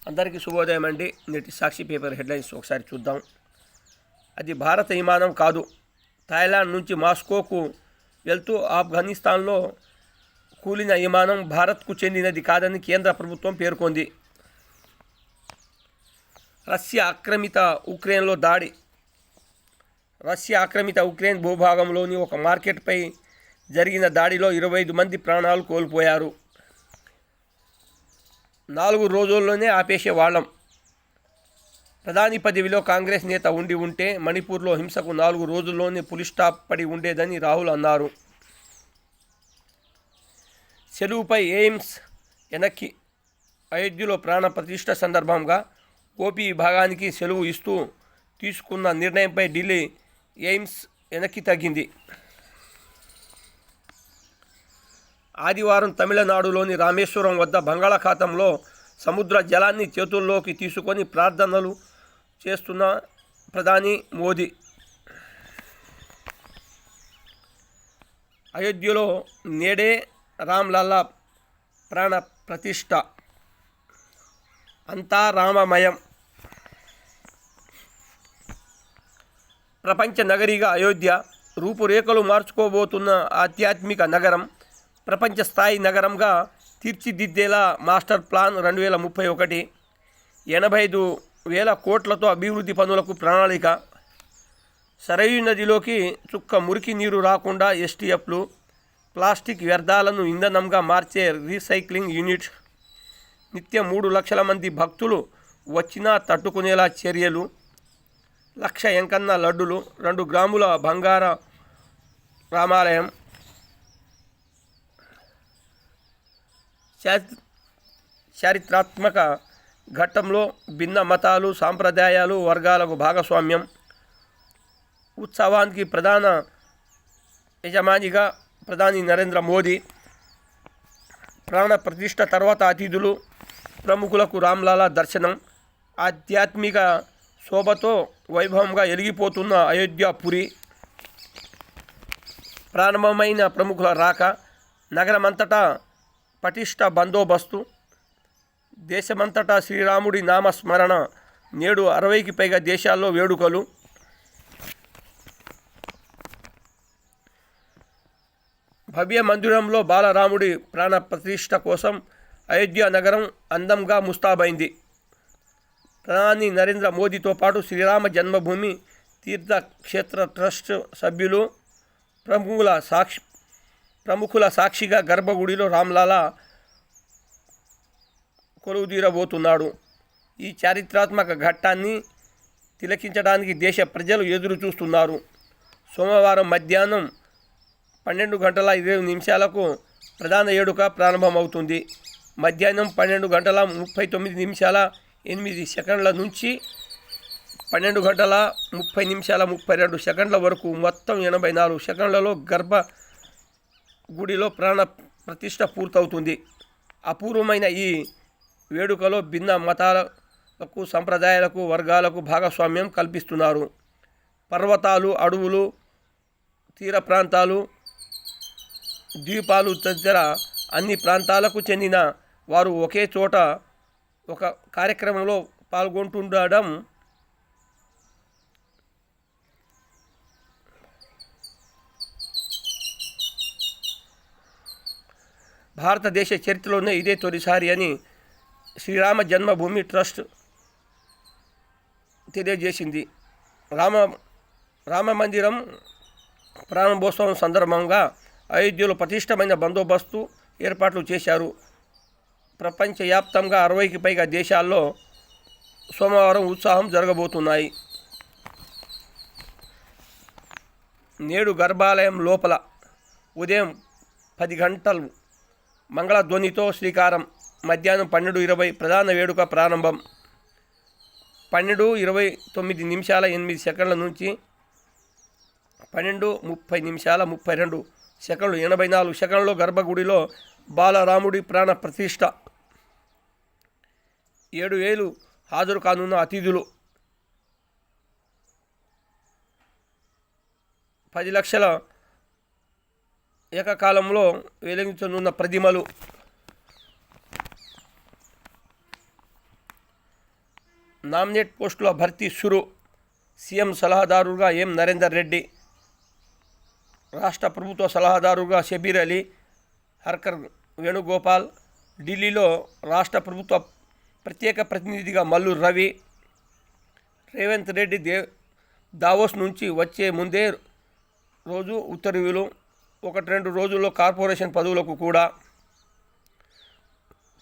అందరికీ శుభోదయం అండి. నేటి సాక్షి పేపర్ హెడ్లైన్స్ ఒకసారి చూద్దాం. అది భారత విమానం కాదు. థాయిలాండ్ నుంచి మాస్కోకు వెళ్తూ ఆఫ్ఘనిస్తాన్లో కూలిన విమానం భారత్కు చెందినది కాదని కేంద్ర ప్రభుత్వం పేర్కొంది. రష్యా ఆక్రమిత ఉక్రెయిన్ భూభాగంలోని ఒక మార్కెట్పై జరిగిన దాడిలో 25 మంది ప్రాణాలు కోల్పోయారు. 4 రోజుల్లోనే ఆపేసేవాళ్ళం. ప్రధాని పదవిలో కాంగ్రెస్ నేత ఉంటే మణిపూర్లో హింసకు 4 రోజుల్లోనే పులిస్టాప్ పడి ఉండేదని రాహుల్ అన్నారు. సెలవుపై ఎయిమ్స్ వెనక్కి. అయోధ్యలో ప్రాణ ప్రతిష్ఠ సందర్భంగా ఓపీ విభాగానికి సెలవు ఇస్తూ తీసుకున్న నిర్ణయంపై ఢిల్లీ ఎయిమ్స్ వెనక్కి తగ్గింది. ఆదివారం తమిళనాడులోని రామేశ్వరం వద్ద బంగాళాఖాతంలో సముద్ర జలాన్ని చేతుల్లోకి తీసుకొని ప్రార్థనలు చేస్తున్న ప్రధాని మోదీ అయోధ్యలో నేడే రామ్లల్లా ప్రాణ ప్రతిష్ఠ, అంతా రామమయం. ప్రపంచ నగరిగా అయోధ్య రూపురేఖలు మార్చుకోబోతున్న ఆధ్యాత్మిక నగరం, ప్రపంచ స్థాయి నగరంగా తీర్చిదిద్దేలా మాస్టర్ ప్లాన్ 2031, 85,000 కోట్లతో అభివృద్ధి పనులకు ప్రణాళిక. సరయూ నదిలోకి చుక్క మురికి నీరు రాకుండా ఎస్టీఎఫ్లు, ప్లాస్టిక్ వ్యర్థాలను ఇంధనంగా మార్చే రీసైక్లింగ్ యూనిట్, నిత్యం 3 లక్షల మంది భక్తులు వచ్చినా తట్టుకునేలా చర్యలు, 1,00,000 ఎంకన్న లడ్డులు, 2 గ్రాముల బంగార రామాలయం. చారిత్రాత్మక ఘట్టంలో భిన్న మతాలు, సాంప్రదాయాలు, వర్గాలకు భాగస్వామ్యం. ఉత్సవానికి ప్రధాన యజమానిగా ప్రధాని నరేంద్ర మోదీ. ప్రాణ ప్రతిష్ఠ తర్వాత అతిథులు, ప్రముఖులకు రామ్లలా దర్శనం. ఆధ్యాత్మిక శోభతో వైభవంగా ఎలిగిపోతున్న అయోధ్య పురి. ప్రారంభమైన ప్రముఖుల రాక. నగరమంతటా పటిష్ట బందోబస్తు. దేశమంతటా శ్రీరాముడి నామస్మరణ. నేడు 60కి పైగా దేశాల్లో వేడుకలు. భవ్య మందిరంలో బాలరాముడి ప్రాణ ప్రతిష్ఠ కోసం అయోధ్య నగరం అందంగా ముస్తాబైంది. ప్రధాని నరేంద్ర మోదీతో పాటు శ్రీరామ జన్మభూమి తీర్థక్షేత్ర ట్రస్ట్ సభ్యులు, ప్రముఖుల సాక్షిగా గర్భగుడిలో రామ్లలా కొలువుదీరబోతున్నాడు. ఈ చారిత్రాత్మక ఘట్టాన్ని తిలకించడానికి దేశ ప్రజలు ఎదురు చూస్తున్నారు. సోమవారం మధ్యాహ్నం 12:20 ప్రధాన వేడుక ప్రారంభమవుతుంది. మధ్యాహ్నం 12:39 నుంచి 12:30 వరకు మొత్తం 84 సెకండ్లలో గర్భగుడిలో ప్రాణ ప్రతిష్ఠ పూర్తవుతుంది. అపూర్వమైన ఈ వేడుకలో భిన్న మతాలకు, సంప్రదాయాలకు, వర్గాలకు భాగస్వామ్యం కల్పిస్తున్నారు. పర్వతాలు, అడవులు, తీర ప్రాంతాలు, ద్వీపాలు తదితర అన్ని ప్రాంతాలకు చెందిన వారు ఒకే చోట ఒక కార్యక్రమంలో పాల్గొంటుండడం భారతదేశ చరిత్రలోనే ఇదే తొలిసారి అని శ్రీరామ జన్మభూమి ట్రస్ట్ తెలియజేసింది. రామ మందిరం ప్రారంభోత్సవం సందర్భంగా అయోధ్యలో పటిష్టమైన బందోబస్తు ఏర్పాట్లు చేశారు. ప్రపంచవ్యాప్తంగా 60కి పైగా దేశాల్లో సోమవారం ఉత్సవం జరగబోతున్నాయి. నేడు గర్భాలయం లోపల ఉదయం 10 గంటలు మంగళధ్వనితో శ్రీకారం. మధ్యాహ్నం 12:20 ప్రధాన వేడుక ప్రారంభం. 12:29 నుంచి 12:30 84 సెకండ్లో గర్భగుడిలో బాలరాముడి ప్రాణ ప్రతిష్ఠ. 7,000 హాజరు కానున్న అతిథులు. 10 లక్షల ఏకకాలంలో వెలిగించనున్న ప్రతిమలు. నామినేట్ పోస్టుల భర్తీ షురు. సీఎం సలహాదారుగా ఎం నరేందర్ రెడ్డి, రాష్ట్ర ప్రభుత్వ సలహాదారుగా షబీర్ అలీ, హర్కర్ వేణుగోపాల్. ఢిల్లీలో రాష్ట్ర ప్రభుత్వ ప్రత్యేక ప్రతినిధిగా మల్లు రవి. రేవంత్ రెడ్డి దావోస్ నుంచి వచ్చే ముందే రోజు ఉత్తర్వులు. 1-2 రోజుల్లో కార్పొరేషన్ పదవులకు కూడా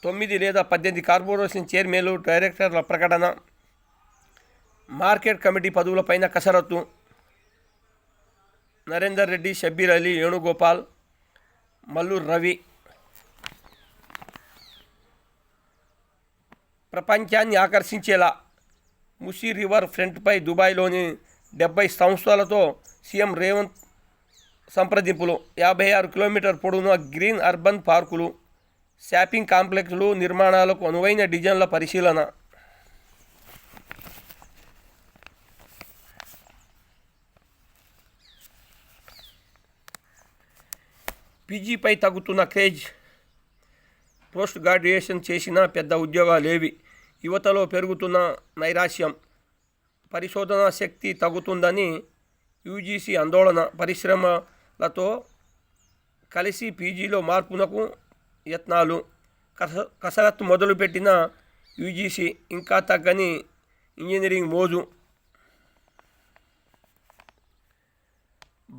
9 లేదా 18 కార్పొరేషన్ చైర్మన్లు, డైరెక్టర్ల ప్రకటన. మార్కెట్ కమిటీ పదవులపైన కసరత్తు. నరేందర్ రెడ్డి, షబ్బీర్ అలీ, వేణుగోపాల్, మల్లు రవి. ప్రపంచాన్ని ఆకర్షించేలా ముసి రివర్ ఫ్రంట్పై దుబాయ్లోని 70 సంస్థలతో సీఎం రేవంత్ సంప్రదింపులు. 56 కిలోమీటర్ పొడవున గ్రీన్ అర్బన్ పార్కులు, షాపింగ్ కాంప్లెక్స్లు నిర్మాణాలకు అనువైన డిజైన్ల పరిశీలన. పీజీపై తగ్గుతున్న క్రేజ్. పోస్ట్ గ్రాడ్యుయేషన్ చేసిన పెద్ద ఉద్యోగాలేవి. యువతలో పెరుగుతున్న నైరాశ్యం. పరిశోధనా శక్తి తగ్గుతుందని యూజీసీ ఆందోళన. పరిశ్రమలతో కలిసి పీజీలో మార్పునకు యత్నాలు. కసరత్తు మొదలుపెట్టిన యూజీసీ. ఇంకా తగ్గని ఇంజనీరింగ్ మోజు.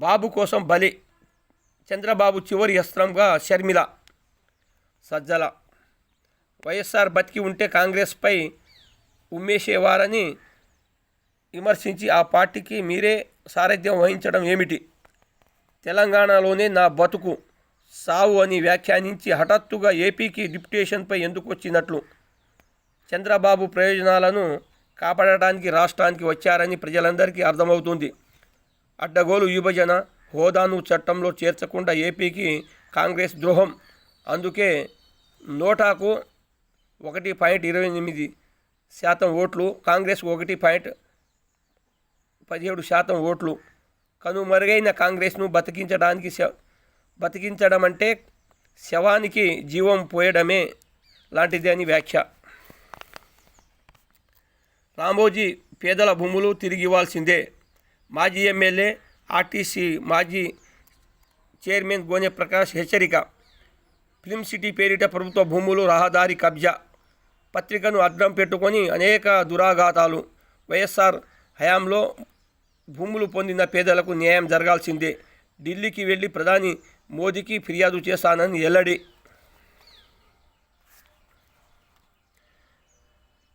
బాబు కోసం బలి. చంద్రబాబు చివరి అస్త్రంగా షర్మిల. సజ్జల. వైఎస్ఆర్ బతికి ఉంటే కాంగ్రెస్పై ఉమ్మేసేవారని విమర్శించి ఆ పార్టీకి మీరే సారథ్యం వహించడం ఏమిటి? తెలంగాణలోనే నా బతుకు సావు అని వ్యాఖ్యానించి హఠాత్తుగా ఏపీకి డిప్యుటేషన్పై ఎందుకు వచ్చినట్లు? చంద్రబాబు ప్రయోజనాలను కాపాడటానికి రాష్ట్రానికి వచ్చారని ప్రజలందరికీ అర్థమవుతుంది. అడ్డగోలు విభజన హోదాను చట్టంలో చేర్చకుండా ఏపీకి కాంగ్రెస్ ద్రోహం. అందుకే నోటాకు 1.28% ఓట్లు, కాంగ్రెస్ 1.17% ఓట్లు. కనుమరుగైన కాంగ్రెస్ను బతికించడం అంటే శవానికి జీవం పోయడమే లాంటిది అని వ్యాఖ్య. రామోజీ పేదల భూములు తిరిగి ఇవ్వాల్సిందే. మాజీ ఎమ్మెల్యే, ఆర్టీసీ మాజీ చైర్మన్ గోనె ప్రకాష్ హెచ్చరిక. ఫిల్మ్ సిటీ పేరిట ప్రభుత్వ భూములు, రహదారి కబ్జా. పత్రికను అడ్డం పెట్టుకొని అనేక దురాఘాతాలు. వైఎస్ఆర్ హయాంలో భూములు పొందిన పేదలకు న్యాయం జరగాల్సిందే. ఢిల్లీకి వెళ్లి ప్రధాని మోదీకి ఫిర్యాదు చేస్తానని వెల్లడి.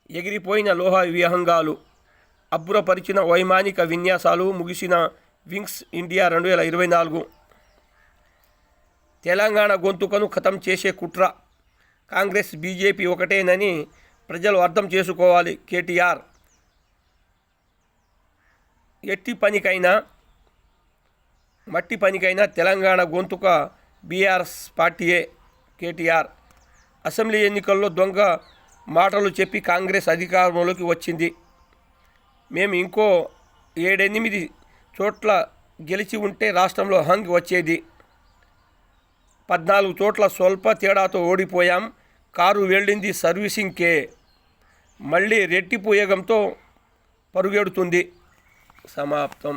ఎగిరిపోయిన లోహ విహంగాలు. అబ్బురపరిచిన వైమానిక విన్యాసాలు. ముగిసిన వింగ్స్ ఇండియా 2024. తెలంగాణ గొంతుకను ఖతం చేసే కుట్ర. కాంగ్రెస్ బీజేపీ ఒకటేనని ప్రజలు అర్థం చేసుకోవాలి. కేటీఆర్. ఎట్టి పనికైనా మట్టి పనికైనా తెలంగాణ గొంతుక బీఆర్ఎస్ పార్టీయే. కేటీఆర్. అసెంబ్లీ ఎన్నికల్లో దొంగ మాటలు చెప్పి కాంగ్రెస్ అధికారంలోకి వచ్చింది. మేము ఇంకో 7-8 చోట్ల గెలిచి ఉంటే రాష్ట్రంలో హంగ్ వచ్చేది. 14 చోట్ల స్వల్ప తేడాతో ఓడిపోయాం. కారు వెళ్ళింది సర్వీసింగ్కే. మళ్ళీ రెట్టింపు వేగంతో పరుగెడుతుంది. సమాప్తం.